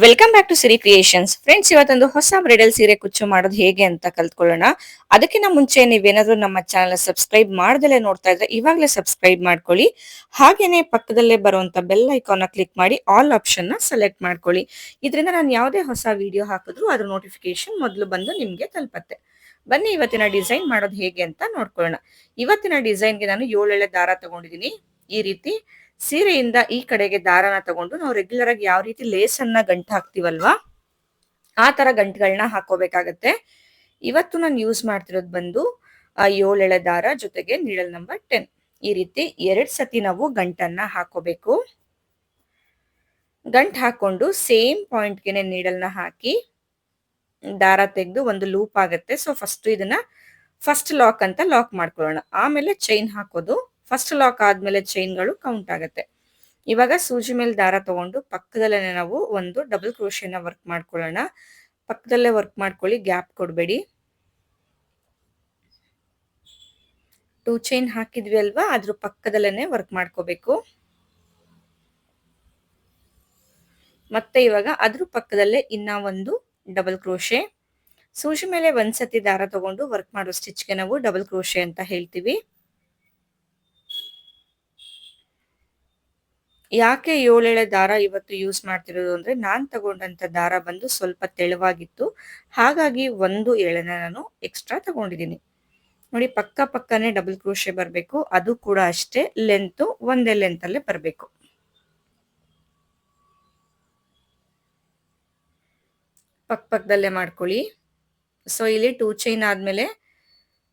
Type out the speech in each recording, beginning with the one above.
Welcome back to Siri creations. Friends, ಇವತ್ತೊಂದು ಹೊಸ bridal ಸೀರೆ ಕುಚ್ಚು ಮಾಡೋದು ಹೇಗೆ ಅಂತ ಕಲ್ತ್ಕೊಳ್ಳೋಣ. ಅದಕ್ಕಿಂತ ಮುಂಚೆ ನೀವೇನಾದ್ರೂ ನಮ್ಮ ಚಾನಲ್ ಸಬ್ಸ್ಕ್ರೈಬ್ ಮಾಡ್ದಲೇ ನೋಡ್ತಾ ಇದ್ರೆ ಇವಾಗಲೇ ಸಬ್ಸ್ಕ್ರೈಬ್ ಮಾಡ್ಕೊಳ್ಳಿ. ಹಾಗೇನೆ ಪಕ್ಕದಲ್ಲೇ ಬರುವಂತ ಬೆಲ್ ಐಕಾನ್ ಕ್ಲಿಕ್ ಮಾಡಿ ಆಲ್ ಆಪ್ಷನ್ ನ ಸೆಲೆಕ್ಟ್ ಮಾಡ್ಕೊಳ್ಳಿ. ಇದರಿಂದ ನಾನು ಯಾವುದೇ ಹೊಸ ವಿಡಿಯೋ ಹಾಕಿದ್ರು ಅದ್ರ ನೋಟಿಫಿಕೇಶನ್ ಮೊದಲು ಬಂದು ನಿಮ್ಗೆ ತಲುಪತ್ತೆ. ಬನ್ನಿ ಇವತ್ತಿನ ಡಿಸೈನ್ ಮಾಡೋದು ಹೇಗೆ ಅಂತ ನೋಡ್ಕೊಳ್ಳೋಣ. ಇವತ್ತಿನ ಡಿಸೈನ್ಗೆ ನಾನು 7 ಎಳೆ ದಾರ ತಗೊಂಡಿದ್ದೀನಿ. ಈ ರೀತಿ ಸೀರೆಯಿಂದ ಈ ಕಡೆಗೆ ದಾರನ ತಗೊಂಡು ನಾವು ರೆಗ್ಯುಲರ್ ಆಗಿ ಯಾವ ರೀತಿ ಲೇಸ್ ಅನ್ನ ಗಂಟು ಹಾಕ್ತಿವಲ್ವಾ, ಆ ತರ ಗಂಟುಗಳನ್ನ ಹಾಕೋಬೇಕಾಗತ್ತೆ. ಇವತ್ತು ನಾನು ಯೂಸ್ ಮಾಡ್ತಿರೋದು ಬಂದು 7 ಎಳೆ ದಾರ ಜೊತೆಗೆ ನೀಡಲ್ ನಂಬರ್ 10. ಈ ರೀತಿ 2 ಸತಿ ನಾವು ಗಂಟನ್ನ ಹಾಕೋಬೇಕು. ಗಂಟು ಹಾಕೊಂಡು ಸೇಮ್ ಪಾಯಿಂಟ್ಗೆನೆ ನೀಡಲ್ನ ಹಾಕಿ ದಾರ ತೆಗೆದು ಒಂದು ಲೂಪ್ ಆಗುತ್ತೆ. ಸೊ ಫಸ್ಟ್ ಲಾಕ್ ಅಂತ ಲಾಕ್ ಮಾಡ್ಕೊಳ್ಳೋಣ. ಆಮೇಲೆ ಚೈನ್ ಹಾಕೋದು. ಫಸ್ಟ್ ಲಾಕ್ ಆದ್ಮೇಲೆ ಚೈನ್ಗಳು ಕೌಂಟ್ ಆಗುತ್ತೆ. ಇವಾಗ ಸೂಜಿ ಮೇಲೆ ದಾರ ತಗೊಂಡು ಪಕ್ಕದಲ್ಲೇ ನಾವು ಒಂದು ಡಬಲ್ ಕ್ರೋಶೆನ ವರ್ಕ್ ಮಾಡ್ಕೊಳ್ಳೋಣ. ಪಕ್ಕದಲ್ಲೇ ವರ್ಕ್ ಮಾಡ್ಕೊಳ್ಳಿ, ಗ್ಯಾಪ್ ಕೊಡಬೇಡಿ. 2 ಚೈನ್ ಹಾಕಿದ್ವಿ ಅಲ್ವಾ, ಅದ್ರ ಪಕ್ಕದಲ್ಲೇನೆ ವರ್ಕ್ ಮಾಡ್ಕೋಬೇಕು. ಮತ್ತೆ ಇವಾಗ ಅದ್ರ ಪಕ್ಕದಲ್ಲೇ ಇನ್ನ ಒಂದು ಡಬಲ್ ಕ್ರೋಶೆ. ಸೂಜಿ ಮೇಲೆ ಒಂದ್ಸತಿ ದಾರ ತಗೊಂಡು ವರ್ಕ್ ಮಾಡೋ ಸ್ಟಿಚ್ಗೆ ನಾವು ಡಬಲ್ ಕ್ರೋಶೆ ಅಂತ ಹೇಳ್ತೀವಿ. ಯಾಕೆ 7 ಎಳೆ ದಾರ ಇವತ್ತು ಯೂಸ್ ಮಾಡ್ತಿರೋದು ಅಂದ್ರೆ, ನಾನ್ ತಗೊಂಡಂತ ದಾರ ಬಂದು ಸ್ವಲ್ಪ ತೆಳುವಾಗಿತ್ತು. ಹಾಗಾಗಿ ಒಂದು ಎಳೆನ ನಾನು ಎಕ್ಸ್ಟ್ರಾ ತಗೊಂಡಿದ್ದೀನಿ. ನೋಡಿ, ಪಕ್ಕನೆ ಡಬಲ್ ಕ್ರೋಶೆ ಬರಬೇಕು. ಅದು ಕೂಡ ಅಷ್ಟೇ, ಲೆಂತ್ ಒಂದೇ ಲೆಂತ್ ಅಲ್ಲೇ ಬರಬೇಕು. ಪಕ್ಕದಲ್ಲೇ ಮಾಡ್ಕೊಳ್ಳಿ. ಸೊ ಇಲ್ಲಿ 2 ಚೈನ್ ಆದ್ಮೇಲೆ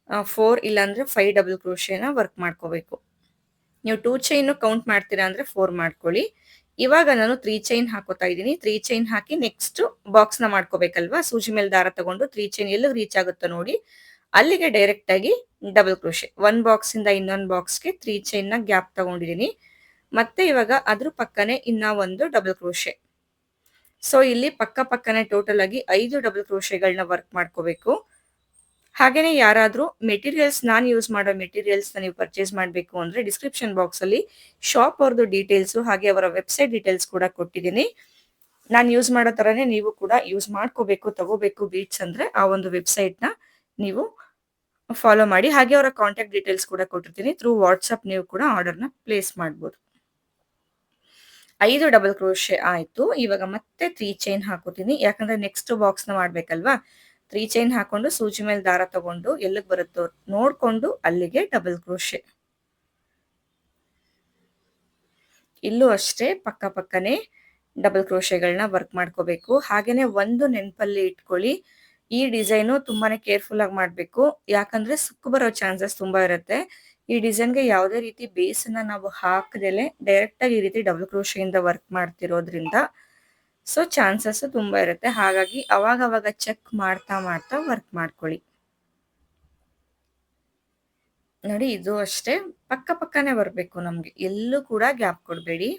4 ಇಲ್ಲಾಂದ್ರೆ 5 ಡಬಲ್ ಕ್ರೋಶೆನ ವರ್ಕ್ ಮಾಡ್ಕೋಬೇಕು. ನೀವು 2 ಚೈನ್ ಕೌಂಟ್ ಮಾಡ್ತೀರಾ ಅಂದ್ರೆ 4 ಮಾಡ್ಕೊಳ್ಳಿ. ಇವಾಗ ನಾನು 3 ಚೈನ್ ಹಾಕೋತಾ ಇದ್ದೀನಿ. 3 ಚೈನ್ ಹಾಕಿ ನೆಕ್ಸ್ಟ್ ಬಾಕ್ಸ್ ನ ಮಾಡ್ಕೋಬೇಕಲ್ವಾ. ಸೂಜಿ ಮೇಲೆ ದಾರ ತಗೊಂಡು 3 ಚೈನ್ ಎಲ್ಲಿಗೆ ರೀಚ್ ಆಗುತ್ತೋ ನೋಡಿ, ಅಲ್ಲಿಗೆ ಡೈರೆಕ್ಟ್ ಆಗಿ ಡಬಲ್ ಕ್ರೋಶೆ. 1 ಬಾಕ್ಸ್ ಇಂದ ಇನ್ನೊಂದು ಬಾಕ್ಸ್ಗೆ 3 ಚೈನ್ ನ ಗ್ಯಾಪ್ ತಗೊಂಡಿದ್ದೀನಿ. ಮತ್ತೆ ಇವಾಗ ಅದ್ರ ಪಕ್ಕನೆ ಇನ್ನ ಒಂದು ಡಬಲ್ ಕ್ರೋಶೆ. ಸೊ ಇಲ್ಲಿ ಪಕ್ಕನೆ ಟೋಟಲ್ ಆಗಿ 5 ಡಬಲ್ ಕ್ರೋಶೆಗಳನ್ನ ವರ್ಕ್ ಮಾಡ್ಕೋಬೇಕು. ಹಾಗೇನೆ ಯಾರಾದ್ರೂ ಮೆಟೀರಿಯಲ್ಸ್, ನಾನು ಯೂಸ್ ಮಾಡೋ ಮೆಟೀರಿಯಲ್ಸ್ ನೀವು ಪರ್ಚೇಸ್ ಮಾಡಬೇಕು ಅಂದ್ರೆ ಡಿಸ್ಕ್ರಿಪ್ಷನ್ ಬಾಕ್ಸ್ ಅಲ್ಲಿ ಶಾಪ್ ಅವ್ರದ್ದು ಡೀಟೇಲ್ಸ್ ಹಾಗೆ ಅವರ ವೆಬ್ಸೈಟ್ ಡೀಟೇಲ್ಸ್ ಕೂಡ ಕೊಟ್ಟಿದ್ದೀನಿ. ನಾನು ಯೂಸ್ ಮಾಡೋ ತರನೇ ನೀವು ಕೂಡ ಯೂಸ್ ಮಾಡ್ಕೋಬೇಕು. ತಗೋಬೇಕು ಬೀಟ್ಸ್ ಅಂದ್ರೆ ಆ ಒಂದು ವೆಬ್ಸೈಟ್ ನ ನೀವು ಫಾಲೋ ಮಾಡಿ. ಹಾಗೆ ಅವರ ಕಾಂಟ್ಯಾಕ್ಟ್ ಡೀಟೇಲ್ಸ್ ಕೂಡ ಕೊಟ್ಟಿರ್ತೀನಿ. ಥ್ರೂ ವಾಟ್ಸ್ಆಪ್ ನೀವು ಕೂಡ ಆರ್ಡರ್ನ ಪ್ಲೇಸ್ ಮಾಡ್ಬೋದು. 5 ಡಬಲ್ ಕ್ರೋಶೆ ಆಯ್ತು. ಇವಾಗ ಮತ್ತೆ 3 ಚೈನ್ ಹಾಕೋತೀನಿ, ಯಾಕಂದ್ರೆ ನೆಕ್ಸ್ಟ್ ಬಾಕ್ಸ್ ನ ಮಾಡ್ಬೇಕಲ್ವಾ. 3 ಚೈನ್ ಹಾಕೊಂಡು ಸೂಜಿ ಮೇಲೆ ದಾರ ತಗೊಂಡು ಎಲ್ಲಿಗೆ ಬರುತ್ತೋ ನೋಡ್ಕೊಂಡು ಅಲ್ಲಿಗೆ ಡಬಲ್ ಕ್ರೋಶೆ. ಇಲ್ಲೂ ಅಷ್ಟೇ ಪಕ್ಕನೆ ಡಬಲ್ ಕ್ರೋಶೆಗಳನ್ನ ವರ್ಕ್ ಮಾಡ್ಕೋಬೇಕು. ಹಾಗೇನೆ ಒಂದು ನೆನಪಲ್ಲಿ ಇಟ್ಕೊಳ್ಳಿ, ಈ ಡಿಸೈನು ತುಂಬಾನೇ ಕೇರ್ಫುಲ್ ಆಗಿ ಮಾಡ್ಬೇಕು. ಯಾಕಂದ್ರೆ ಸುಕ್ಕು ಬರೋ ಚಾನ್ಸಸ್ ತುಂಬಾ ಇರುತ್ತೆ. ಈ ಡಿಸೈನ್ಗೆ ಯಾವುದೇ ರೀತಿ ಬೇಸ್ ಅನ್ನ ನಾವು ಹಾಕದೇಲೆ ಡೈರೆಕ್ಟ್ ಆಗಿ ಈ ರೀತಿ ಡಬಲ್ ಕ್ರೋಶೆಯಿಂದ ವರ್ಕ್ ಮಾಡ್ತಿರೋದ್ರಿಂದ ಸೊ ಚಾನ್ಸಸ್ ತುಂಬಾ ಇರುತ್ತೆ. ಹಾಗಾಗಿ ಅವಾಗ ಚೆಕ್ ಮಾಡ್ತಾ ವರ್ಕ್ ಮಾಡ್ಕೊಳ್ಳಿ. ನೋಡಿ, ಇದು ಅಷ್ಟೇ ಪಕ್ಕನೆ ಬರಬೇಕು ನಮ್ಗೆ, ಎಲ್ಲೂ ಕೂಡ ಗ್ಯಾಪ್ ಕೊಡಬೇಡಿ.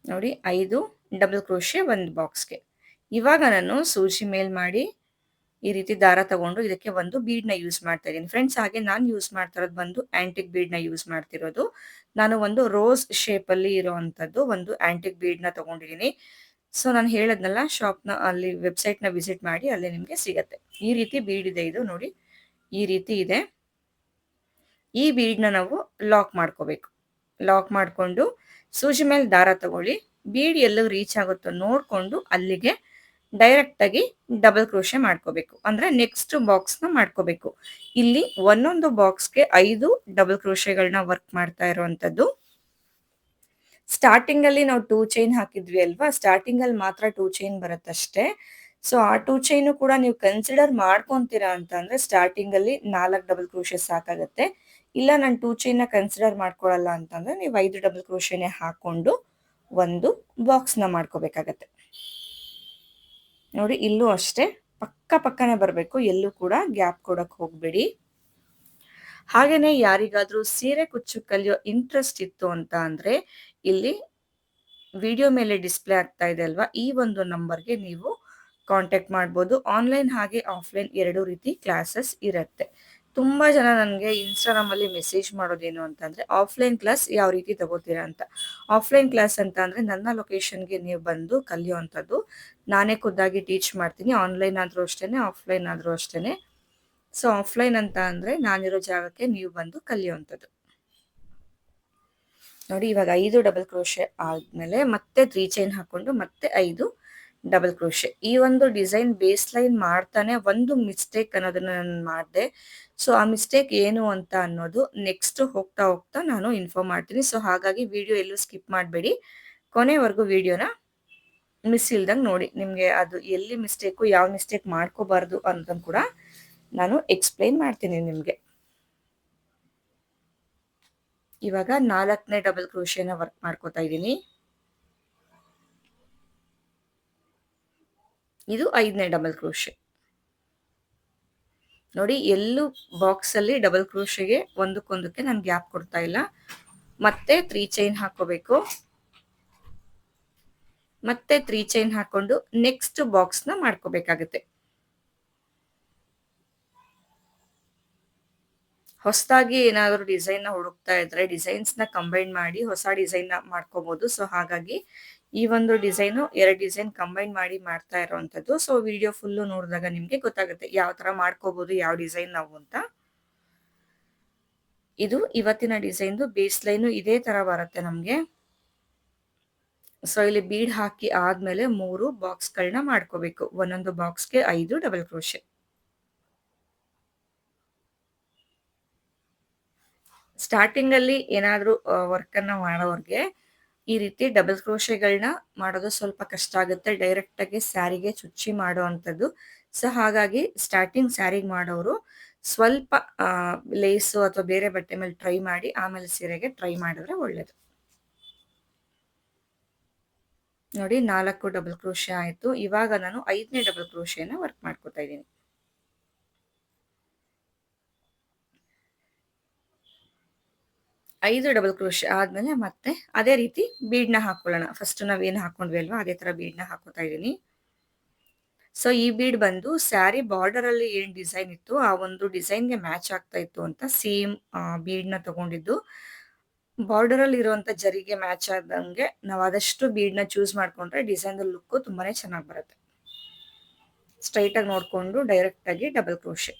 ನೋಡಿ, 5 ಡಬಲ್ ಕ್ರೋಶೆ ಒಂದು ಬಾಕ್ಸ್ಗೆ. ಇವಾಗ ನಾನು ಸೂಜಿ ಮೇಲ್ ಮಾಡಿ ಈ ರೀತಿ ದಾರ ತಗೊಂಡು ಇದಕ್ಕೆ ಒಂದು ಬೀಡ್ ನ ಯೂಸ್ ಮಾಡ್ತಾ ಇದ್ದೀನಿ ಫ್ರೆಂಡ್ಸ್. ಹಾಗೆ ನಾನು ಯೂಸ್ ಮಾಡ್ತಾ ಇರೋದು ಬಂದು ಆಂಟಿಕ್ ಬೀಡ್ ನ ಯೂಸ್ ಮಾಡ್ತಿರೋದು. ನಾನು ಒಂದು ರೋಸ್ ಶೇಪ್ ಅಲ್ಲಿ ಇರುವಂತದ್ದು ಒಂದು ಆಂಟಿಕ್ ಬೀಡ್ ನ ತಗೊಂಡಿದ್ದೀನಿ. ಸೊ ನಾನು ಹೇಳದ್ನಲ್ಲ, ಶಾಪ್ ನ ಅಲ್ಲಿ ವೆಬ್ಸೈಟ್ ನ ವಿಸಿಟ್ ಮಾಡಿ, ಅಲ್ಲಿ ನಿಮ್ಗೆ ಸಿಗತ್ತೆ. ಈ ರೀತಿ ಬೀಡ್ ಇದೆ, ಇದು ನೋಡಿ ಈ ರೀತಿ ಇದೆ. ಈ ಬೀಡ್ ನ ನಾವು ಲಾಕ್ ಮಾಡ್ಕೋಬೇಕು. ಲಾಕ್ ಮಾಡ್ಕೊಂಡು ಸೂಜಿ ಮೇಲೆ ದಾರ ತಗೊಳ್ಳಿ. ಬೀಡ್ ಎಲ್ಲೂ ರೀಚ್ ಆಗುತ್ತೋ ನೋಡ್ಕೊಂಡು ಅಲ್ಲಿಗೆ ಡೈರೆಕ್ಟ್ ಆಗಿ ಡಬಲ್ ಕ್ರೋಶೆ ಮಾಡ್ಕೋಬೇಕು. ಅಂದ್ರೆ ನೆಕ್ಸ್ಟ್ ಬಾಕ್ಸ್ ನ ಮಾಡ್ಕೋಬೇಕು. ಇಲ್ಲಿ ಒಂದೊಂದು ಬಾಕ್ಸ್ಗೆ 5 ಡಬಲ್ ಕ್ರೋಶೆಗಳನ್ನ ವರ್ಕ್ ಮಾಡ್ತಾ ಇರುವಂತದ್ದು. ಸ್ಟಾರ್ಟಿಂಗ್ ಅಲ್ಲಿ ನಾವು 2 ಚೈನ್ ಹಾಕಿದ್ವಿ ಅಲ್ವಾ, ಸ್ಟಾರ್ಟಿಂಗ್ ಅಲ್ಲಿ ಮಾತ್ರ 2 ಚೈನ್ ಬರುತ್ತಷ್ಟೇ. ಸೊ ಆ 2 ಚೈನ್ ಕೂಡ ನೀವು ಕನ್ಸಿಡರ್ ಮಾಡ್ಕೊಂತೀರಾ ಅಂತ ಅಂದ್ರೆ ಸ್ಟಾರ್ಟಿಂಗ್ ಅಲ್ಲಿ 4 ಡಬಲ್ ಕ್ರೋಶೆ ಸಾಕಾಗತ್ತೆ. ಇಲ್ಲ ನಾನು 2 ಚೈನ್ ನ ಕನ್ಸಿಡರ್ ಮಾಡ್ಕೊಳಲ್ಲ ಅಂತಂದ್ರೆ ನೀವು 5 ಡಬಲ್ ಕ್ರೋಶೆನೆ ಹಾಕೊಂಡು ಒಂದು ಬಾಕ್ಸ್ ನ ಮಾಡ್ಕೋಬೇಕಾಗತ್ತೆ. ನೋಡಿ, ಇಲ್ಲೂ ಅಷ್ಟೇ ಪಕ್ಕನೆ ಬರಬೇಕು, ಎಲ್ಲೂ ಕೂಡ ಗ್ಯಾಪ್ ಕೊಡಕ್ ಹೋಗ್ಬೇಡಿ. ಹಾಗೇನೆ ಯಾರಿಗಾದ್ರೂ ಸೀರೆ ಕುಚ್ಚು ಕಲಿಯೋ ಇಂಟ್ರೆಸ್ಟ್ ಇತ್ತು ಅಂತ ಅಂದ್ರೆ ಇಲ್ಲಿ ವಿಡಿಯೋ ಮೇಲೆ ಡಿಸ್ಪ್ಲೇ ಆಗ್ತಾ ಇದೆ ಅಲ್ವಾ, ಈ ಒಂದು ನಂಬರ್ಗೆ ನೀವು ಕಾಂಟ್ಯಾಕ್ಟ್ ಮಾಡ್ಬೋದು. ಆನ್ಲೈನ್ ಹಾಗೆ ಆಫ್ಲೈನ್ ಎರಡೂ ರೀತಿ ಕ್ಲಾಸಸ್ ಇರುತ್ತೆ. ತುಂಬಾ ಜನ ನನಗೆ ಇನ್ಸ್ಟಾಗ್ರಾಮ್ ಅಲ್ಲಿ ಮೆಸೇಜ್ ಮಾಡೋದೇನು ಅಂತಂದ್ರೆ ಆಫ್ಲೈನ್ ಕ್ಲಾಸ್ ಯಾವ ರೀತಿ ತಗೋತೀರಾ ಅಂತ. ಆಫ್ಲೈನ್ ಕ್ಲಾಸ್ ಅಂತ ಅಂದ್ರೆ ನನ್ನ ಲೊಕೇಶನ್ಗೆ ನೀವು ಬಂದು ಕಲಿಯುವಂಥದ್ದು. ನಾನೇ ಖುದ್ದಾಗಿ ಟೀಚ್ ಮಾಡ್ತೀನಿ. ಆನ್ಲೈನ್ ಆದ್ರೂ ಅಷ್ಟೇನೆ, ಆಫ್ಲೈನ್ ಆದ್ರೂ ಅಷ್ಟೇನೆ. ಸೊ ಆಫ್ಲೈನ್ ಅಂತ ಅಂದ್ರೆ ನಾನಿರೋ ಜಾಗಕ್ಕೆ ನೀವು ಬಂದು ಕಲಿಯುವಂಥದ್ದು. ನೋಡಿ ಇವಾಗ 5 ಡಬಲ್ ಕ್ರೋಶೆ ಆದ್ಮೇಲೆ ಮತ್ತೆ 3 ಚೈನ್ ಹಾಕೊಂಡು ಮತ್ತೆ 5 ಡಬಲ್ ಕ್ರೋಶೆ. ಈ ಒಂದು ಡಿಸೈನ್ ಬೇಸ್ ಲೈನ್ ಮಾಡ್ತಾನೆ ಒಂದು ಮಿಸ್ಟೇಕ್ ಅನ್ನೋದನ್ನ ನಾನು ಮಾಡಿದೆ. ಸೊ ಆ ಮಿಸ್ಟೇಕ್ ಏನು ಅಂತ ಅನ್ನೋದು ನೆಕ್ಸ್ಟ್ ಹೋಗ್ತಾ ಹೋಗ್ತಾ ನಾನು ಇನ್ಫಾರ್ಮ್ ಮಾಡ್ತೀನಿ. ಸೊ ಹಾಗಾಗಿ ವಿಡಿಯೋ ಎಲ್ಲೂ ಸ್ಕಿಪ್ ಮಾಡಬೇಡಿ, ಕೊನೆವರೆಗೂ ವಿಡಿಯೋನ ಮಿಸ್ ಇಲ್ದಂಗೆ ನೋಡಿ. ನಿಮಗೆ ಅದು ಎಲ್ಲಿ ಮಿಸ್ಟೇಕು, ಯಾವ ಮಿಸ್ಟೇಕ್ ಮಾಡ್ಕೋಬಾರ್ದು ಅನ್ನೋದನ್ನು ಕೂಡ ನಾನು ಎಕ್ಸ್ಪ್ಲೈನ್ ಮಾಡ್ತೀನಿ ನಿಮಗೆ. ಇವಾಗ 4ನೇ ಡಬಲ್ ಕ್ರೋಶೆನ ವರ್ಕ್ ಮಾಡ್ಕೋತಾ ಇದ್ದೀನಿ. ಇದು 5ನೇ ಡಬಲ್ ಕ್ರೋಶೆ. ನೋಡಿ ಎಲ್ಲೂ ಬಾಕ್ಸ್ ಅಲ್ಲಿ ಡಬಲ್ ಕ್ರೋಶೆಗೆ ಒಂದಕ್ಕೊಂದಕ್ಕೆ ನಾನು ಗ್ಯಾಪ್ ಕೊಡ್ತಾ ಇಲ್ಲ. ಮತ್ತೆ 3 ಚೈನ್ ಹಾಕೋಬೇಕು. ಮತ್ತೆ 3 ಚೈನ್ ಹಾಕೊಂಡು ನೆಕ್ಸ್ಟ್ ಬಾಕ್ಸ್ ನ ಮಾಡ್ಕೋಬೇಕಾಗುತ್ತೆ. ಹೊಸದಾಗಿ ಏನಾದರೂ ಡಿಸೈನ್ ನ ಹುಡುಕ್ತಾ ಇದ್ರೆ ಡಿಸೈನ್ಸ್ ನ ಕಂಬೈನ್ ಮಾಡಿ ಹೊಸ ಡಿಸೈನ್ ನ ಮಾಡ್ಕೋಬಹುದು. ಸೊ ಹಾಗಾಗಿ ಈ ಒಂದು ಡಿಸೈನು 2 ಡಿಸೈನ್ ಕಂಬೈನ್ ಮಾಡಿ ಮಾಡ್ತಾ ಇರೋವಂಥದ್ದು. ಸೊ ವಿಡಿಯೋ ಫುಲ್ಲು ನೋಡಿದಾಗ ನಿಮ್ಗೆ ಗೊತ್ತಾಗುತ್ತೆ ಯಾವ ತರ ಮಾಡ್ಕೋಬಹುದು, ಯಾವ ಡಿಸೈನ್ ನಾವು ಅಂತ. ಇದು ಇವತ್ತಿನ ಡಿಸೈನ್ದು ಬೇಸ್ ಲೈನು ಇದೇ ತರ ಬರುತ್ತೆ ನಮ್ಗೆ. ಸೊ ಇಲ್ಲಿ ಬೀಡ್ ಹಾಕಿ ಆದ್ಮೇಲೆ 3 ಬಾಕ್ಸ್ಗಳನ್ನ ಮಾಡ್ಕೋಬೇಕು. ಒಂದೊಂದು ಬಾಕ್ಸ್ಗೆ 5 ಡಬಲ್ ಕ್ರೋಶೆ. ಸ್ಟಾರ್ಟಿಂಗ್ ಅಲ್ಲಿ ಏನಾದ್ರೂ ವರ್ಕ್ ಅನ್ನ ಮಾಡೋರ್ಗೆ ಈ ರೀತಿ ಡಬಲ್ ಕ್ರೋಶೆಗಳನ್ನ ಮಾಡೋದು ಸ್ವಲ್ಪ ಕಷ್ಟ ಆಗುತ್ತೆ. ಡೈರೆಕ್ಟ್ ಆಗಿ ಸ್ಯಾರಿಗೆ ಚುಚ್ಚಿ ಮಾಡೋ ಅಂಥದ್ದು. ಸೊ ಹಾಗಾಗಿ ಸ್ಟಾರ್ಟಿಂಗ್ ಸ್ಯಾರಿಗೆ ಮಾಡೋರು ಸ್ವಲ್ಪ ಲೇಸು ಅಥವಾ ಬೇರೆ ಬಟ್ಟೆ ಮೇಲೆ ಟ್ರೈ ಮಾಡಿ ಆಮೇಲೆ ಸೀರೆಗೆ ಟ್ರೈ ಮಾಡಿದ್ರೆ ಒಳ್ಳೇದು. ನೋಡಿ 4 ಡಬಲ್ ಕ್ರೋಶೆ ಆಯ್ತು. ಇವಾಗ ನಾನು 5ನೇ ಡಬಲ್ ಕ್ರೋಶೆನ ವರ್ಕ್ ಮಾಡ್ಕೋತಾ ಇದ್ದೀನಿ. 5 ಡಬಲ್ ಕ್ರೋಶೆ ಆದ್ಮೇಲೆ ಮತ್ತೆ ಅದೇ ರೀತಿ ಬೀಡ್ನ ಹಾಕೊಳ್ಳೋಣ. ಫಸ್ಟ್ ನಾವೇನು ಹಾಕೊಂಡ್ವಿ ಅಲ್ವಾ ಅದೇ ತರ ಬೀಡ್ನ ಹಾಕೋತಾ ಇದ್ದೀನಿ. ಸೊ ಈ ಬೀಡ್ ಬಂದು ಸ್ಯಾರಿ ಬಾರ್ಡರ್ ಅಲ್ಲಿ ಏನ್ ಡಿಸೈನ್ ಇತ್ತು ಆ ಒಂದು ಡಿಸೈನ್ಗೆ ಮ್ಯಾಚ್ ಆಗ್ತಾ ಇತ್ತು ಅಂತ ಸೇಮ್ ಬೀಡ್ನ ತಗೊಂಡಿದ್ದು. ಬಾರ್ಡರ್ ಅಲ್ಲಿ ಇರುವಂತ ಜರಿಗೆ ಮ್ಯಾಚ್ ಆದಂಗೆ ನಾವು ಆದಷ್ಟು ಬೀಡ್ನ ಚೂಸ್ ಮಾಡ್ಕೊಂಡ್ರೆ ಡಿಸೈನ್ ಲುಕ್ ತುಂಬಾನೇ ಚೆನ್ನಾಗಿ ಬರುತ್ತೆ. ಸ್ಟ್ರೈಟ್ ಆಗಿ ನೋಡ್ಕೊಂಡು ಡೈರೆಕ್ಟ್ ಆಗಿ ಡಬಲ್ ಕ್ರೋಶೆ.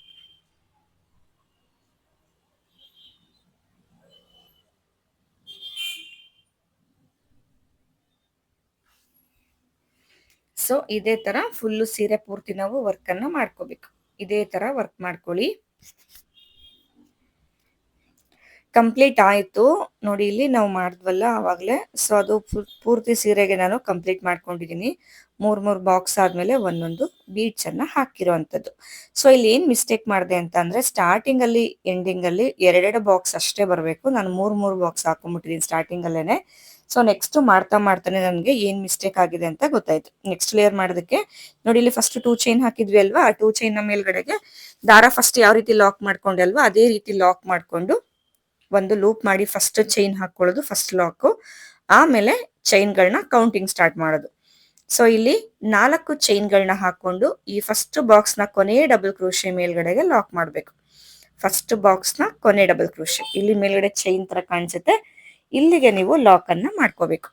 ಸೊ ಇದೇ ತರ ಫುಲ್ಲು ಸೀರೆ ಪೂರ್ತಿ ನಾವು ವರ್ಕ್ ಅನ್ನ ಮಾಡ್ಕೋಬೇಕು. ಇದೇ ತರ ವರ್ಕ್ ಮಾಡ್ಕೊಳ್ಳಿ. ಕಂಪ್ಲೀಟ್ ಆಯ್ತು. ನೋಡಿ ಇಲ್ಲಿ ನಾವು ಮಾಡಿದ್ವಲ್ಲ ಆವಾಗಲೇ. ಸೊ ಅದು ಪೂರ್ತಿ ಸೀರೆಗೆ ನಾನು ಕಂಪ್ಲೀಟ್ ಮಾಡ್ಕೊಂಡಿದ್ದೀನಿ. 3 ಬಾಕ್ಸ್ ಆದ್ಮೇಲೆ ಒಂದೊಂದು ಬೀಡ್ಸ್ ಅನ್ನ ಹಾಕಿರೋವಂಥದ್ದು. ಸೊ ಇಲ್ಲಿ ಏನ್ ಮಿಸ್ಟೇಕ್ ಮಾಡಿದೆ ಅಂತ ಅಂದ್ರೆ ಸ್ಟಾರ್ಟಿಂಗ್ ಅಲ್ಲಿ ಎಂಡಿಂಗ್ ಅಲ್ಲಿ 2 ಬಾಕ್ಸ್ ಅಷ್ಟೇ ಬರಬೇಕು. ನಾನು 3 ಬಾಕ್ಸ್ ಹಾಕೊಂಡ್ಬಿಟ್ಟಿದ್ದೀನಿ ಸ್ಟಾರ್ಟಿಂಗ್ ಅಲ್ಲೇನೆ. ಸೊ ನೆಕ್ಸ್ಟ್ ಮಾಡ್ತಾನೆ ನನಗೆ ಏನ್ ಮಿಸ್ಟೇಕ್ ಆಗಿದೆ ಅಂತ ಗೊತ್ತಾಯ್ತು. ನೆಕ್ಸ್ಟ್ ಲೇಯರ್ ಮಾಡೋದಕ್ಕೆ ನೋಡಿ ಇಲ್ಲಿ ಫಸ್ಟ್ 2 ಚೈನ್ ಹಾಕಿದ್ವಿ ಅಲ್ವಾ, ಆ 2 ಚೈನ್ ನ ಮೇಲ್ಗಡೆಗೆ ದಾರ ಫಸ್ಟ್ ಯಾವ ರೀತಿ ಲಾಕ್ ಮಾಡ್ಕೊಂಡೆ ಅಲ್ವಾ ಅದೇ ರೀತಿ ಲಾಕ್ ಮಾಡ್ಕೊಂಡು ಒಂದು ಲೂಪ್ ಮಾಡಿ ಫಸ್ಟ್ ಚೈನ್ ಹಾಕೊಳ್ಳೋದು ಫಸ್ಟ್ ಲಾಕ್. ಆಮೇಲೆ ಚೈನ್ಗಳನ್ನ ಕೌಂಟಿಂಗ್ ಸ್ಟಾರ್ಟ್ ಮಾಡೋದು. ಸೊ ಇಲ್ಲಿ 4 ಚೈನ್ಗಳನ್ನ ಹಾಕೊಂಡು ಈ ಫಸ್ಟ್ ಬಾಕ್ಸ್ ನ ಕೊನೆ ಡಬಲ್ ಕ್ರೋಶೆ ಮೇಲ್ಗಡೆಗೆ ಲಾಕ್ ಮಾಡಬೇಕು. ಫಸ್ಟ್ ಬಾಕ್ಸ್ ನ ಕೊನೆ ಡಬಲ್ ಕ್ರೋಶೆ ಇಲ್ಲಿ ಮೇಲ್ಗಡೆ ಚೈನ್ ತರ ಕಾಣಿಸುತ್ತೆ, ಇಲ್ಲಿಗೆ ನೀವು ಲಾಕ್ ಅನ್ನ ಮಾಡ್ಕೋಬೇಕು.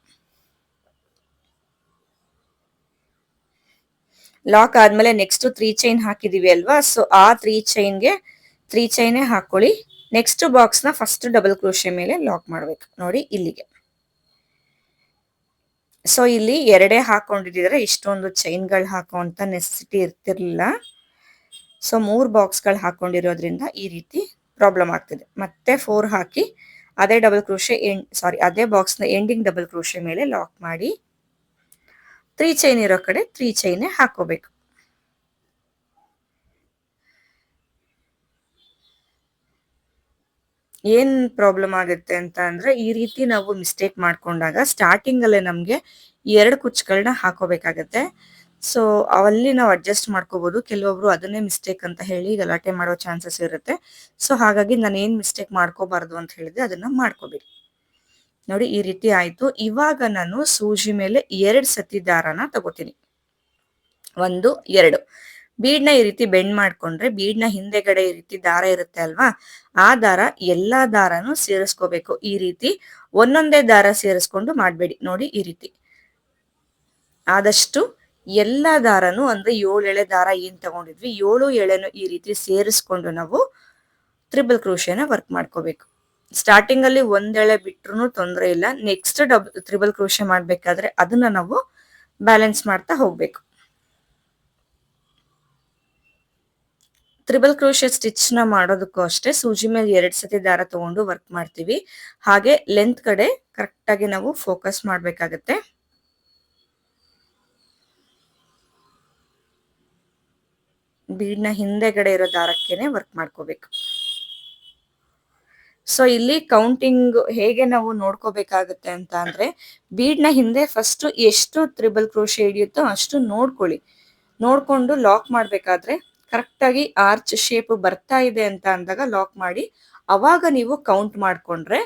ಲಾಕ್ ಆದ್ಮೇಲೆ ನೆಕ್ಸ್ಟ್ 3 ಚೈನ್ ಹಾಕಿದೀವಿ ಅಲ್ವಾ, ಸೊ ಆ 3 ಚೈನ್ಗೆ 3 ಚೈನೇ ಹಾಕೊಳ್ಳಿ. ನೆಕ್ಸ್ಟ್ ಬಾಕ್ಸ್ ನ ಫಸ್ಟ್ ಡಬಲ್ ಕ್ರೋಶೆ ಮೇಲೆ ಲಾಕ್ ಮಾಡ್ಬೇಕು. ನೋಡಿ ಇಲ್ಲಿಗೆ. ಸೊ ಇಲ್ಲಿ 2 ಹಾಕೊಂಡಿದ್ರೆ ಇಷ್ಟೊಂದು ಚೈನ್ಗಳು ಹಾಕುವಂತ ನೆಸೆಸಿಟಿ ಇರ್ತಿರ್ಲಿಲ್ಲ. ಸೊ 3 ಬಾಕ್ಸ್ಗಳು ಹಾಕೊಂಡಿರೋದ್ರಿಂದ ಈ ರೀತಿ ಪ್ರಾಬ್ಲಮ್ ಆಗ್ತಿದೆ. ಮತ್ತೆ 4 ಹಾಕಿ ಅದೇ ಡಬಲ್ ಕ್ರೋಶೆ ಅದೇ ಬಾಕ್ಸ್ ನ ಎಂಡಿಂಗ್ ಡಬಲ್ ಕ್ರೋಶೆ ಮೇಲೆ ಲಾಕ್ ಮಾಡಿ 3 ಚೈನ್ ಇರೋ ಕಡೆ 3 ಚೈನೇ ಹಾಕೋಬೇಕು. ಏನ್ ಪ್ರಾಬ್ಲಮ್ ಆಗುತ್ತೆ ಅಂತ ಅಂದ್ರೆ ಈ ರೀತಿ ನಾವು ಮಿಸ್ಟೇಕ್ ಮಾಡ್ಕೊಂಡಾಗ ಸ್ಟಾರ್ಟಿಂಗ್ ಅಲ್ಲೇ ನಮ್ಗೆ 2 ಕುಚ್ಚುಗಳನ್ನ ಹಾಕೋಬೇಕಾಗತ್ತೆ. ಸೊ ಅಲ್ಲಿ ನಾವು ಅಡ್ಜಸ್ಟ್ ಮಾಡ್ಕೋಬಹುದು. ಕೆಲವೊಬ್ರು ಅದನ್ನೇ ಮಿಸ್ಟೇಕ್ ಅಂತ ಹೇಳಿ ಗಲಾಟೆ ಮಾಡೋ ಚಾನ್ಸಸ್ ಇರುತ್ತೆ. ಸೊ ಹಾಗಾಗಿ ನಾನು ಏನ್ ಮಿಸ್ಟೇಕ್ ಮಾಡ್ಕೋಬಾರ್ದು ಅಂತ ಹೇಳಿದ್ರೆ ಅದನ್ನ ಮಾಡ್ಕೋಬೇಡಿ. ನೋಡಿ ಈ ರೀತಿ ಆಯ್ತು. ಇವಾಗ ನಾನು ಸೂಜಿ ಮೇಲೆ 2 ಸತಿ ದಾರನ ತಗೋತೀನಿ. 1 2 ಬೀಡ್ನ ಈ ರೀತಿ ಬೆಂಡ್ ಮಾಡ್ಕೊಂಡ್ರೆ ಬೀಡ್ನ ಹಿಂದೆಗಡೆ ಈ ರೀತಿ ದಾರ ಇರುತ್ತೆ ಅಲ್ವಾ, ಆ ದಾರ ಎಲ್ಲಾ ದಾರನು ಸೇರಿಸ್ಕೋಬೇಕು. ಈ ರೀತಿ ಒಂದೊಂದೇ ದಾರ ಸೇರಿಸ್ಕೊಂಡು ಮಾಡ್ಬೇಡಿ. ನೋಡಿ ಈ ರೀತಿ ಆದಷ್ಟು ಎಲ್ಲಾ ದಾರನು ಅಂದ್ರೆ 7 ಎಳೆ ದಾರ ಏನ್ ತಗೊಂಡಿದ್ವಿ 7 ಎಳೆನು ಈ ರೀತಿ ಸೇರಿಸ್ಕೊಂಡು ನಾವು ತ್ರಿಬಲ್ ಕ್ರೋಶೆನ ವರ್ಕ್ ಮಾಡ್ಕೋಬೇಕು. ಸ್ಟಾರ್ಟಿಂಗ್ ಅಲ್ಲಿ ಒಂದೆಳೆ ಬಿಟ್ರು ತೊಂದರೆ ಇಲ್ಲ. ನೆಕ್ಸ್ಟ್ ತ್ರಿಬಲ್ ಕ್ರೋಶೆ ಮಾಡ್ಬೇಕಾದ್ರೆ ಅದನ್ನ ನಾವು ಬ್ಯಾಲೆನ್ಸ್ ಮಾಡ್ತಾ ಹೋಗ್ಬೇಕು. ತ್ರಿಬಲ್ ಕ್ರೋಶೆ ಸ್ಟಿಚ್ ನ ಮಾಡೋದಕ್ಕೂ ಅಷ್ಟೇ ಸೂಜಿ ಮೇಲೆ 2 ಸತಿ ದಾರ ತಗೊಂಡು ವರ್ಕ್ ಮಾಡ್ತೀವಿ. ಹಾಗೆ ಲೆಂತ್ ಕಡೆ ಕರೆಕ್ಟ್ ಆಗಿ ನಾವು ಫೋಕಸ್ ಮಾಡ್ಬೇಕಾಗತ್ತೆ. ಬೀಡ್ನ ಹಿಂದೆಗಡೆ ಇರೋ ದಾರಕ್ಕೇನೆ ವರ್ಕ್ ಮಾಡ್ಕೋಬೇಕು. ಸೊ ಇಲ್ಲಿ ಕೌಂಟಿಂಗ್ ಹೇಗೆ ನಾವು ನೋಡ್ಕೋಬೇಕಾಗತ್ತೆ ಅಂತ ಅಂದ್ರೆ ಬೀಡ್ನ ಹಿಂದೆ ಫಸ್ಟ್ ಎಷ್ಟು ತ್ರಿಬಲ್ ಕ್ರೋಶೆ ಹಿಡಿಯುತ್ತೋ ಅಷ್ಟು ನೋಡ್ಕೊಳ್ಳಿ. ನೋಡ್ಕೊಂಡು ಲಾಕ್ ಮಾಡ್ಬೇಕಾದ್ರೆ ಕರೆಕ್ಟ್ ಆಗಿ ಆರ್ಚ್ ಶೇಪ್ ಬರ್ತಾ ಇದೆ ಅಂತ ಅಂದಾಗ ಲಾಕ್ ಮಾಡಿ ಅವಾಗ ನೀವು ಕೌಂಟ್ ಮಾಡ್ಕೊಂಡ್ರೆ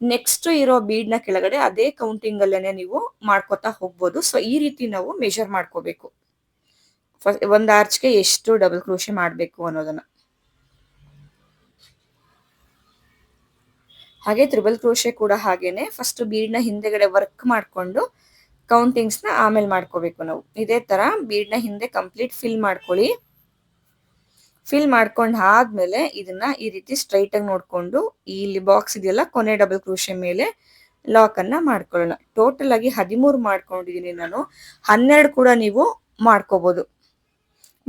ನೆಕ್ಸ್ಟ್ ಇರೋ ಬೀಡ್ನ ಕೆಳಗಡೆ ಅದೇ ಕೌಂಟಿಂಗ್ ಅಲ್ಲೇನೆ ನೀವು ಮಾಡ್ಕೊತಾ ಹೋಗ್ಬೋದು. ಸೊ ಈ ರೀತಿ ನಾವು ಮೆಜರ್ ಮಾಡ್ಕೋಬೇಕು. ಒಂದ್ ಆರ್ಚ್ಗೆ ಎಷ್ಟು ಡಬಲ್ ಕ್ರೋಶೆ ಮಾಡ್ಬೇಕು ಅನ್ನೋದನ್ನ. ಹಾಗೆ ತ್ರಿಬಲ್ ಕ್ರೋಶೆ ಕೂಡ ಹಾಗೇನೆ ಫಸ್ಟ್ ಬೀಡ್ನ ಹಿಂದೆಗಡೆ ವರ್ಕ್ ಮಾಡ್ಕೊಂಡು ಕೌಂಟಿಂಗ್ಸ್ ನ ಆಮೇಲೆ ಮಾಡ್ಕೋಬೇಕು ನಾವು. ಇದೇ ತರ ಬೀಡ್ನ ಹಿಂದೆ ಕಂಪ್ಲೀಟ್ ಫಿಲ್ ಮಾಡ್ಕೊಳ್ಳಿ. ಫಿಲ್ ಮಾಡ್ಕೊಂಡ್ ಆದ್ಮೇಲೆ ಇದನ್ನ ಈ ರೀತಿ ಸ್ಟ್ರೈಟ್ ಆಗಿ ನೋಡ್ಕೊಂಡು ಇಲ್ಲಿ ಬಾಕ್ಸ್ ಇದೆಯಲ್ಲ ಕೊನೆ ಡಬಲ್ ಕ್ರೋಶೆ ಮೇಲೆ ಲಾಕ್ ಅನ್ನ ಮಾಡ್ಕೊಳ್ಳೋಣ. ಟೋಟಲ್ ಆಗಿ 13 ಮಾಡ್ಕೊಂಡಿದೀನಿ ನಾನು. 12 ಕೂಡ ನೀವು ಮಾಡ್ಕೋಬಹುದು.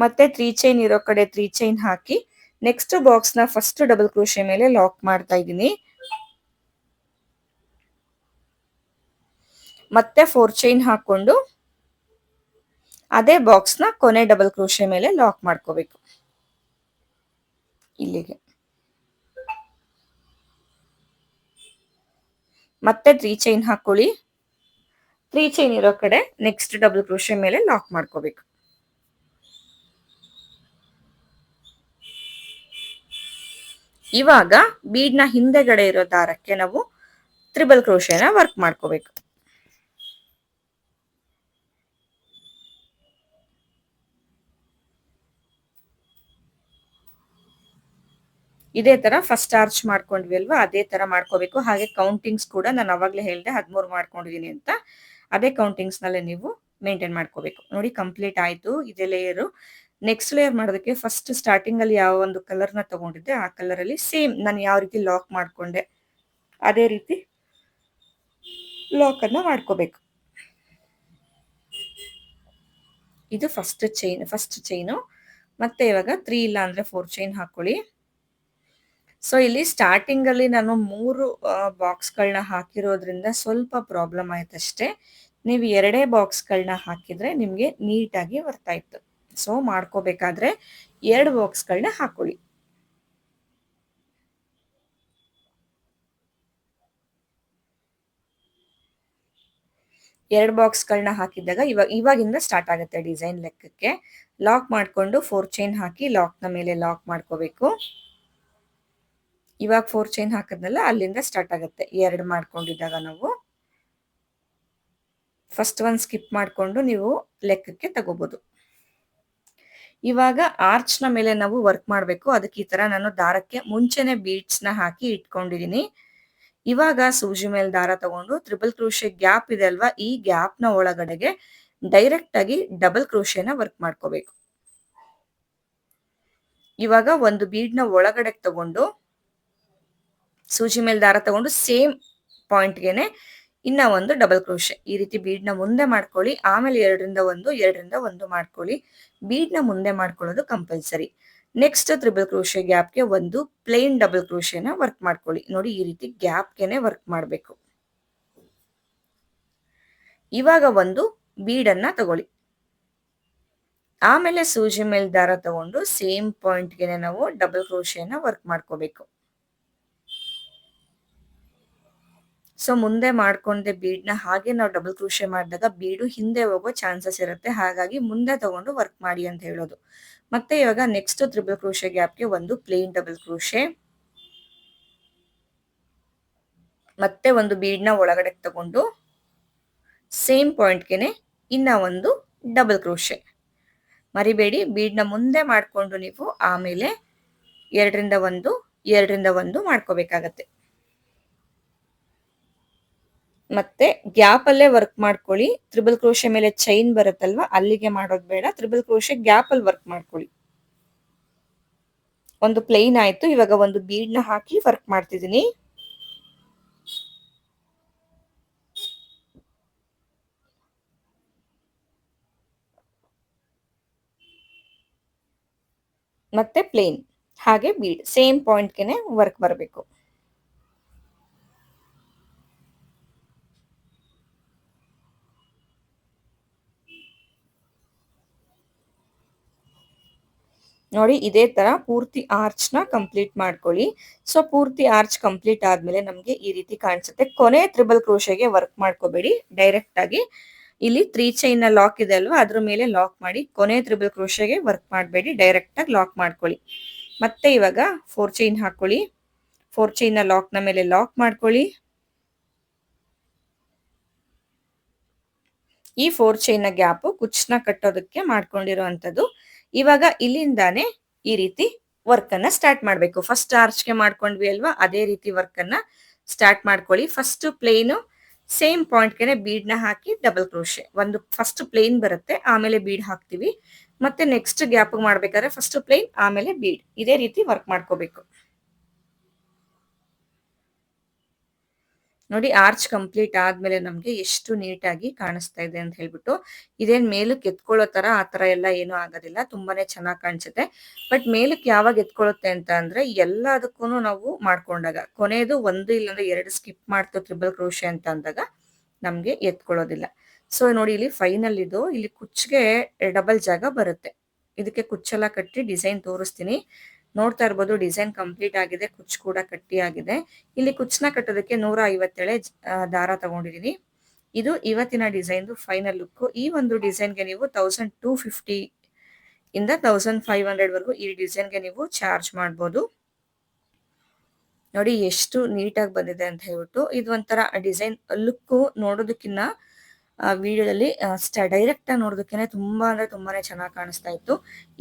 ಮತ್ತೆ 3 ಚೈನ್ ಇರೋ ಕಡೆ 3 ಚೈನ್ ಹಾಕಿ ನೆಕ್ಸ್ಟ್ ಬಾಕ್ಸ್ ನ ಫಸ್ಟ್ ಡಬಲ್ ಕ್ರೋಶೆ ಮೇಲೆ ಲಾಕ್ ಮಾಡ್ತಾ ಇದ್ದೀನಿ. ಮತ್ತೆ 4 ಚೈನ್ ಹಾಕೊಂಡು ಅದೇ ಬಾಕ್ಸ್ ನ ಕೊನೆ ಡಬಲ್ ಕ್ರೋಶೆ ಮೇಲೆ ಲಾಕ್ ಮಾಡ್ಕೋಬೇಕು. ಇಲ್ಲಿಗೆ ಮತ್ತೆ 3 ಚೈನ್ ಹಾಕೊಳ್ಳಿ. 3 ಚೈನ್ ಇರೋ ಕಡೆ ನೆಕ್ಸ್ಟ್ ಡಬಲ್ ಕ್ರೋಶೆ ಮೇಲೆ ಲಾಕ್ ಮಾಡ್ಕೋಬೇಕು. ಇವಾಗ ಬೀಡ್ನ ಹಿಂದೆಗಡೆ ಇರೋ ದಾರಕ್ಕೆ ನಾವು ತ್ರಿಬಲ್ ಕ್ರೋಶೆನ ವರ್ಕ್ ಮಾಡ್ಕೋಬೇಕು. ಇದೇ ತರ ಫಸ್ಟ್ ಆರ್ಚ್ ಮಾಡ್ಕೊಂಡ್ವಿ ಅಲ್ವಾ, ಅದೇ ತರ ಮಾಡ್ಕೋಬೇಕು. ಹಾಗೆ ಕೌಂಟಿಂಗ್ಸ್ ಕೂಡ ನಾನು ಅವಾಗ್ಲೇ ಹೇಳ್ದೆ 13 ಮಾಡ್ಕೊಂಡಿದೀನಿ ಅಂತ. ಅದೇ ಕೌಂಟಿಂಗ್ಸ್ ನಲ್ಲೇ ನೀವು ಮೇಂಟೈನ್ ಮಾಡ್ಕೋಬೇಕು. ನೋಡಿ ಕಂಪ್ಲೀಟ್ ಆಯ್ತು ಇದೇ ಲೇಯರ್. ನೆಕ್ಸ್ಟ್ ಲೇಯರ್ ಮಾಡೋದಕ್ಕೆ ಫಸ್ಟ್ ಸ್ಟಾರ್ಟಿಂಗ್ ಅಲ್ಲಿ ಯಾವ ಒಂದು ಕಲರ್ ನ ತಗೊಂಡಿದ್ದೆ ಆ ಕಲರ್ ಅಲ್ಲಿ ಸೇಮ್ ನಾನು ಯಾವ ರೀತಿ ಲಾಕ್ ಮಾಡ್ಕೊಂಡೆ ಅದೇ ರೀತಿ ಲಾಕ್ ಅನ್ನ ಮಾಡ್ಕೋಬೇಕು. ಇದು ಫಸ್ಟ್ ಚೈನು. ಮತ್ತೆ ಇವಾಗ 3 ಇಲ್ಲ ಅಂದ್ರೆ 4 ಚೈನ್ ಹಾಕೊಳ್ಳಿ. ಸೊ ಇಲ್ಲಿ ಸ್ಟಾರ್ಟಿಂಗ್ ಅಲ್ಲಿ ನಾನು 3 ಬಾಕ್ಸ್ಗಳನ್ನ ಹಾಕಿರೋದ್ರಿಂದ ಸ್ವಲ್ಪ ಪ್ರಾಬ್ಲಮ್ ಆಯ್ತಷ್ಟೇ. ನೀವು 2 ಬಾಕ್ಸ್ಗಳನ್ನ ಹಾಕಿದ್ರೆ ನಿಮ್ಗೆ ನೀಟಾಗಿ ಬರ್ತಾ ಇತ್ತು. ಸೊ ಮಾಡ್ಕೋಬೇಕಾದ್ರೆ 2 ಬಾಕ್ಸ್ಗಳನ್ನ ಹಾಕೊಳ್ಳಿ. ಎರಡು ಬಾಕ್ಸ್ಗಳನ್ನ ಹಾಕಿದಾಗ ಇವಾಗಿಂದ ಸ್ಟಾರ್ಟ್ ಆಗುತ್ತೆ ಡಿಸೈನ್ ಲೆಕ್ಕಕ್ಕೆ. ಲಾಕ್ ಮಾಡ್ಕೊಂಡು 4 ಚೈನ್ ಹಾಕಿ ಲಾಕ್ನ ಮೇಲೆ ಲಾಕ್ ಮಾಡ್ಕೋಬೇಕು. ಇವಾಗ 4 ಚೈನ್ ಹಾಕಿದ್ನಲ್ಲ ಅಲ್ಲಿಂದ ಸ್ಟಾರ್ಟ್ ಆಗುತ್ತೆ 2 ಮಾಡ್ಕೊಂಡಿದ್ದಾಗ ನಾವು. ಫಸ್ಟ್ ಒಂದು ಸ್ಕಿಪ್ ಮಾಡ್ಕೊಂಡು ನೀವು ಲೆಕ್ಕಕ್ಕೆ ತಗೋಬಹುದು. ಇವಾಗ ಆರ್ಚ್ ನ ಮೇಲೆ ನಾವು ವರ್ಕ್ ಮಾಡಬೇಕು. ಅದಕ್ಕೆ ಈ ತರ ನಾನು ದಾರಕ್ಕೆ ಮುಂಚೆನೆ ಬೀಡ್ಸ್ ನ ಹಾಕಿ ಇಟ್ಕೊಂಡಿದೀನಿ. ಇವಾಗ ಸೂಜಿ ಮೇಲೆ ದಾರ ತಗೊಂಡು ತ್ರಿಬಲ್ ಕ್ರೋಶೆ ಗ್ಯಾಪ್ ಇದೆ ಅಲ್ವಾ, ಈ ಗ್ಯಾಪ್ ನ ಒಳಗಡೆಗೆ ಡೈರೆಕ್ಟ್ ಆಗಿ ಡಬಲ್ ಕ್ರೋಶೆನ ವರ್ಕ್ ಮಾಡ್ಕೋಬೇಕು. ಇವಾಗ ಒಂದು ಬೀಡ್ ನ ಒಳಗಡೆ ತಗೊಂಡು ಸೂಜಿ ಮೇಲೆ ದಾರ ತಗೊಂಡು ಸೇಮ್ ಪಾಯಿಂಟ್ಗೆನೆ ಇನ್ನ ಒಂದು ಡಬಲ್ ಕ್ರೋಶೆ ಈ ರೀತಿ ಬೀಡ್ ನ ಮುಂದೆ ಮಾಡ್ಕೊಳ್ಳಿ. ಆಮೇಲೆ 2ರಿಂದ 1 ಮಾಡ್ಕೊಳ್ಳಿ. ಬೀಡ್ ನ ಮುಂದೆ ಮಾಡ್ಕೊಳ್ಳೋದು ಕಂಪಲ್ಸರಿ. ನೆಕ್ಸ್ಟ್ ತ್ರಿಬಲ್ ಕ್ರೋಶೆ ಗ್ಯಾಪ್ಗೆ ಒಂದು ಪ್ಲೇನ್ ಡಬಲ್ ಕ್ರೋಶೆನ ವರ್ಕ್ ಮಾಡ್ಕೊಳ್ಳಿ. ನೋಡಿ ಈ ರೀತಿ ಗ್ಯಾಪ್ಗೆನೆ ವರ್ಕ್ ಮಾಡಬೇಕು. ಇವಾಗ ಒಂದು ಬೀಡನ್ನ ತಗೊಳ್ಳಿ. ಆಮೇಲೆ ಸೂಜಿ ಮೇಲೆ ದಾರ ತಗೊಂಡು ಸೇಮ್ ಪಾಯಿಂಟ್ಗೆನೆ ನಾವು ಡಬಲ್ ಕ್ರೋಶೆನ ವರ್ಕ್ ಮಾಡ್ಕೋಬೇಕು. ಸೊ ಮುಂದೆ ಮಾಡ್ಕೊಂಡೆ ಬೀಡ್ನ ಹಾಗೆ ನಾವು ಡಬಲ್ ಕ್ರೋಶೆ ಮಾಡಿದಾಗ ಬೀಡು ಹಿಂದೆ ಹೋಗೋ ಚಾನ್ಸಸ್ ಇರುತ್ತೆ. ಹಾಗಾಗಿ ಮುಂದೆ ತಗೊಂಡು ವರ್ಕ್ ಮಾಡಿ ಅಂತ ಹೇಳೋದು. ಮತ್ತೆ ಇವಾಗ ನೆಕ್ಸ್ಟ್ ತ್ರಿಬಲ್ ಕ್ರೋಶೆ ಗ್ಯಾಪ್ಗೆ ಒಂದು ಪ್ಲೇನ್ ಡಬಲ್ ಕ್ರೋಶೆ, ಮತ್ತೆ ಒಂದು ಬೀಡ್ನ ಒಳಗಡೆ ತಗೊಂಡು ಸೇಮ್ ಪಾಯಿಂಟ್ಗೆನೆ ಇನ್ನ ಒಂದು ಡಬಲ್ ಕ್ರೋಶೆ. ಮರಿಬೇಡಿ, ಬೀಡ್ನ ಮುಂದೆ ಮಾಡಿಕೊಂಡು ನೀವು ಆಮೇಲೆ 2ರಿಂದ 1 2ರಿಂದ 1 ಮಾಡ್ಕೋಬೇಕಾಗತ್ತೆ. ಮತ್ತೆ ಗ್ಯಾಪ್ ಅಲ್ಲೇ ವರ್ಕ್ ಮಾಡ್ಕೊಳ್ಳಿ. ತ್ರಿಬಲ್ ಕ್ರೋಶೆ ಮೇಲೆ ಚೈನ್ ಬರುತ್ತಲ್ವಾ, ಅಲ್ಲಿಗೆ ಮಾಡೋದು ಬೇಡ. ತ್ರಿಬಲ್ ಕ್ರೋಶೆ ಗ್ಯಾಪ್ ಅಲ್ಲಿ ವರ್ಕ್ ಮಾಡ್ಕೊಳ್ಳಿ. ಒಂದು ಪ್ಲೇನ್ ಆಯ್ತು. ಇವಾಗ ಒಂದು ಬೀಡ್ನ ಹಾಕಿ ವರ್ಕ್ ಮಾಡ್ತಿದ್ದೀನಿ. ಮತ್ತೆ ಪ್ಲೇನ್, ಹಾಗೆ ಬೀಡ್ ಸೇಮ್ ಪಾಯಿಂಟ್ಗೆನೆ ವರ್ಕ್ ಬರಬೇಕು. ನೋಡಿ, ಇದೇ ತರ ಪೂರ್ತಿ ಆರ್ಚ್ ನ ಕಂಪ್ಲೀಟ್ ಮಾಡ್ಕೊಳ್ಳಿ. ಸೊ ಪೂರ್ತಿ ಆರ್ಚ್ ಕಂಪ್ಲೀಟ್ ಆದ್ಮೇಲೆ ನಮ್ಗೆ ಈ ರೀತಿ ಕಾಣಿಸುತ್ತೆ. ಕೊನೆ ತ್ರಿಬಲ್ ಕ್ರೋಶೆಗೆ ವರ್ಕ್ ಮಾಡ್ಕೋಬೇಡಿ, ಡೈರೆಕ್ಟ್ ಆಗಿ ಇಲ್ಲಿ 3 ಚೈನ್ ನ ಲಾಕ್ ಇದೆ ಅಲ್ವಾ, ಅದ್ರ ಮೇಲೆ ಲಾಕ್ ಮಾಡಿ. ಕೊನೆ ತ್ರಿಬಲ್ ಕ್ರೋಶೆಗೆ ವರ್ಕ್ ಮಾಡಬೇಡಿ, ಡೈರೆಕ್ಟ್ ಆಗಿ ಲಾಕ್ ಮಾಡ್ಕೊಳ್ಳಿ. ಮತ್ತೆ ಇವಾಗ 4 ಚೈನ್ ಹಾಕೊಳ್ಳಿ. 4 ಚೈನ್ ನ ಲಾಕ್ ನ ಮೇಲೆ ಲಾಕ್ ಮಾಡ್ಕೊಳ್ಳಿ. ಈ 4 ಚೈನ್ ನ ಗ್ಯಾಪ್ ಕುಚ್ಚನ್ನ ಕಟ್ಟೋದಕ್ಕೆ ಮಾಡ್ಕೊಂಡಿರುವಂತದ್ದು. ಇವಾಗ ಇಲ್ಲಿಂದಾನೆ ಈ ರೀತಿ ವರ್ಕ್ ಅನ್ನ ಸ್ಟಾರ್ಟ್ ಮಾಡ್ಬೇಕು. ಫಸ್ಟ್ ಆರ್ಚ್ಗೆ ಮಾಡ್ಕೊಂಡ್ವಿ ಅಲ್ವಾ, ಅದೇ ರೀತಿ ವರ್ಕ್ ಅನ್ನ ಸ್ಟಾರ್ಟ್ ಮಾಡ್ಕೊಳ್ಳಿ. ಫಸ್ಟ್ ಪ್ಲೇನ್ ಸೇಮ್ ಪಾಯಿಂಟ್ಗೆ ಬೀಡ್ ನ ಹಾಕಿ ಡಬಲ್ ಕ್ರೋಶೆ. ಒಂದು ಫಸ್ಟ್ ಪ್ಲೇನ್ ಬರುತ್ತೆ, ಆಮೇಲೆ ಬೀಡ್ ಹಾಕ್ತಿವಿ. ಮತ್ತೆ ನೆಕ್ಸ್ಟ್ ಗ್ಯಾಪ್ ಮಾಡ್ಬೇಕಾದ್ರೆ ಫಸ್ಟ್ ಪ್ಲೇನ್ ಆಮೇಲೆ ಬೀಡ್, ಇದೇ ರೀತಿ ವರ್ಕ್ ಮಾಡ್ಕೋಬೇಕು. ನೋಡಿ, ಆರ್ಚ್ ಕಂಪ್ಲೀಟ್ ಆದ್ಮೇಲೆ ನಮ್ಗೆ ಎಷ್ಟು ನೀಟಾಗಿ ಕಾಣಿಸ್ತಾ ಇದೆ ಅಂತ ಹೇಳ್ಬಿಟ್ಟು. ಇದೇನ್ ಮೇಲಕ್ಕೆ ಎತ್ಕೊಳ್ಳೋ ತರ ಆ ತರ ಎಲ್ಲ ಏನೂ ಆಗೋದಿಲ್ಲ, ತುಂಬಾನೇ ಚೆನ್ನಾಗಿ ಕಾಣಿಸುತ್ತೆ. ಬಟ್ ಮೇಲಕ್ಕೆ ಯಾವಾಗ ಎತ್ಕೊಳ್ಳುತ್ತೆ ಅಂತ ಅಂದ್ರೆ ಎಲ್ಲದಕ್ಕೂ ನಾವು ಮಾಡ್ಕೊಂಡಾಗ, ಕೊನೆಯದು 1 ಇಲ್ಲಾಂದ್ರೆ 2 ಸ್ಕಿಪ್ ಮಾಡ್ತು ತ್ರಿಬಲ್ ಕ್ರೋಶೆ ಅಂತ ಅಂದಾಗ ನಮ್ಗೆ ಎತ್ಕೊಳ್ಳೋದಿಲ್ಲ. ಸೊ ನೋಡಿ, ಇಲ್ಲಿ ಫೈನಲ್ ಇದು, ಇಲ್ಲಿ ಕುಚ್ಚಿಗೆ ಡಬಲ್ ಜಾಗ ಬರುತ್ತೆ. ಇದಕ್ಕೆ ಕುಚ್ಚೆಲ್ಲ ಕಟ್ಟಿ ಡಿಸೈನ್ ತೋರಿಸ್ತೀನಿ. ನೋಡ್ತಾ ಇರ್ಬೋದು, ಡಿಸೈನ್ ಕಂಪ್ಲೀಟ್ ಆಗಿದೆ, ಕುಚ್ಚು ಕೂಡ ಕಟ್ಟಿ ಆಗಿದೆ. ಇಲ್ಲಿ ಕುಚ್ಚನ್ನ ಕಟ್ಟೋದಕ್ಕೆ 157 ದಾರ ತಗೊಂಡಿದೀನಿ. ಇದು ಇವತ್ತಿನ ಡಿಸೈನ್ ಫೈನಲ್ ಲುಕ್. ಈ ಒಂದು ಡಿಸೈನ್ಗೆ ನೀವು 1250 ಇಂದ 1500 ವರೆಗೂ ಈ ಡಿಸೈನ್ಗೆ ನೀವು ಚಾರ್ಜ್ ಮಾಡ್ಬೋದು. ನೋಡಿ ಎಷ್ಟು ನೀಟಾಗಿ ಬಂದಿದೆ ಅಂತ ಹೇಳ್ಬಿಟ್ಟು. ಇದು ಒಂಥರ ಡಿಸೈನ್ ಲುಕ್ ನೋಡೋದಕ್ಕಿಂತ ವಿಡಿಯೋದಲ್ಲಿ ಡೈರೆಕ್ಟ್ ಆಗಿ ನೋಡೋದಕ್ಕೆ ತುಂಬಾ ಅಂದ್ರೆ ತುಂಬಾನೇ ಚೆನ್ನಾಗಿ ಕಾಣಿಸ್ತಾ ಇತ್ತು.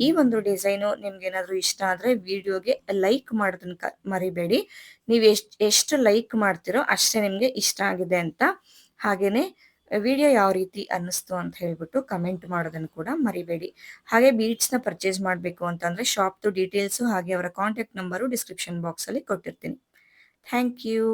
ಈ ಒಂದು ಡಿಸೈನು ನಿಮ್ಗೆ ಏನಾದ್ರು ಇಷ್ಟ ಆದ್ರೆ ವಿಡಿಯೋಗೆ ಲೈಕ್ ಮಾಡೋದನ್ನ ಮರಿಬೇಡಿ. ನೀವು ಎಷ್ಟು ಲೈಕ್ ಮಾಡ್ತಿರೋ ಅಷ್ಟೇ ನಿಮ್ಗೆ ಇಷ್ಟ ಆಗಿದೆ ಅಂತ. ಹಾಗೇನೆ ವಿಡಿಯೋ ಯಾವ ರೀತಿ ಅನ್ನಿಸ್ತು ಅಂತ ಹೇಳ್ಬಿಟ್ಟು ಕಮೆಂಟ್ ಮಾಡೋದನ್ನು ಕೂಡ ಮರಿಬೇಡಿ. ಹಾಗೆ ಬೀಡ್ಸ್ನ ಪರ್ಚೇಸ್ ಮಾಡಬೇಕು ಅಂತಂದ್ರೆ ಶಾಪ್ದು ಡೀಟೇಲ್ಸು ಹಾಗೆ ಅವರ ಕಾಂಟ್ಯಾಕ್ಟ್ ನಂಬರು ಡಿಸ್ಕ್ರಿಪ್ಷನ್ ಬಾಕ್ಸಲ್ಲಿ ಕೊಟ್ಟಿರ್ತೀನಿ. Thank you.